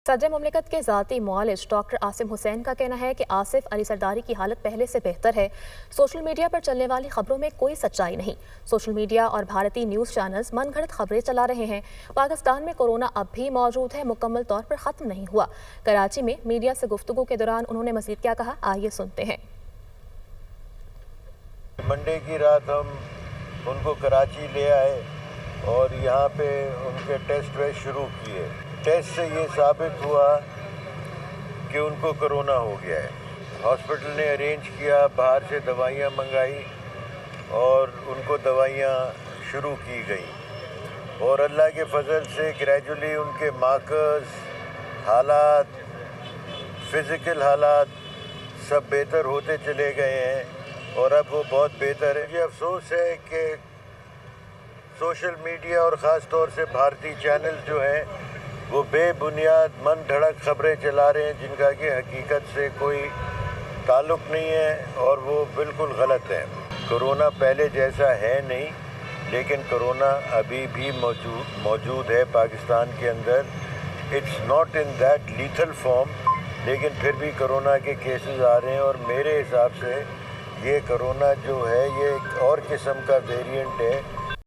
सदर मुमलिकत के ज़ाती मुआलिज डॉक्टर आसिम हुसैन का कहना है कि आसिफ अली सरदारी की हालत पहले से बेहतर है। सोशल मीडिया पर चलने वाली खबरों में कोई सच्चाई नहीं। सोशल मीडिया और भारतीय न्यूज़ चैनल्स मनगढ़ंत खबरें चला रहे हैं। पाकिस्तान में कोरोना अब भी मौजूद है, मुकम्मल तौर पर ख़त्म नहीं हुआ। कराची में मीडिया से गुफ्तगू के दौरान उन्होंने मज़ीद क्या कहा, आइए सुनते हैं। मंडे की रात हम उनको कराची ले आए और यहाँ पे उनके टेस्ट शुरू किए। टेस्ट से ये साबित हुआ कि उनको कोरोना हो गया है। हॉस्पिटल ने अरेंज किया, बाहर से दवाइयाँ मंगाई और उनको दवाइयाँ शुरू की गई और अल्लाह के फजल से ग्रेजुअली उनके मार्कर्स, हालात, फिज़िकल हालात सब बेहतर होते चले गए हैं और अब वो बहुत बेहतर है। ये अफसोस है कि सोशल मीडिया और ख़ास तौर से भारतीय चैनल जो हैं वो बेबुनियाद मन धड़क खबरें चला रहे हैं जिनका कि हकीकत से कोई ताल्लुक़ नहीं है और वो बिल्कुल गलत है। कोरोना पहले जैसा है नहीं, लेकिन कोरोना अभी भी मौजूद है पाकिस्तान के अंदर। It's not in that lethal form, लेकिन फिर भी कोरोना के केसेस आ रहे हैं और मेरे हिसाब से ये कोरोना जो है ये एक और किस्म का वेरिएंट है